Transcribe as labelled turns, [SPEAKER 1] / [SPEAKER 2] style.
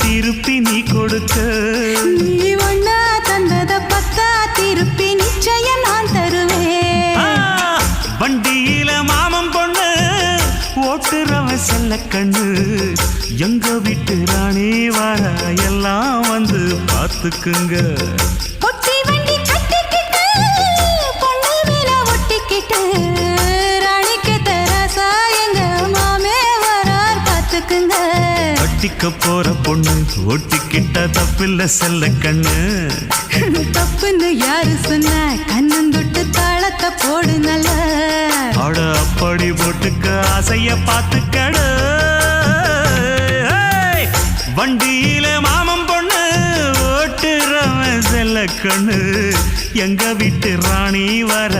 [SPEAKER 1] திருப்பி நீ கொடுக்க
[SPEAKER 2] நீ ஒண்ணா தந்தத பத்தா திருப்பி நிச்சயம் நான் தருவேன்
[SPEAKER 1] வண்டியில மாமன் பொண்ணு ஓட்டுறவன் செல்ல கண்ணு எங்க வீட்டு ராணி வர எல்லாம் வந்து பார்த்துக்குங்க
[SPEAKER 2] பொட்டி வண்டி கட்டிக்கிட்டு பொண்ணு மேல ஒட்டிக்கிட்டு ராணிக்கு தராசா எங்க மாமே வரார் பார்த்துக்குங்க
[SPEAKER 1] ஒட்டிக்க போற பொண்ணு ஒட்டிக்கிட்ட தப்பில்ல செல்ல கண்ணு
[SPEAKER 2] தப்புன்னு யாரு சொன்ன கண்ணந்தொட்டு தாளத்தை போடு நல்ல
[SPEAKER 1] அட அப்படி போட்டுக்க ஆசைய பார்த்துக்கட வண்டியில மாமன் பொண்ணு ஓட்டுறவன் செல்ல கண்ணு எங்க வீட்டு ராணி வர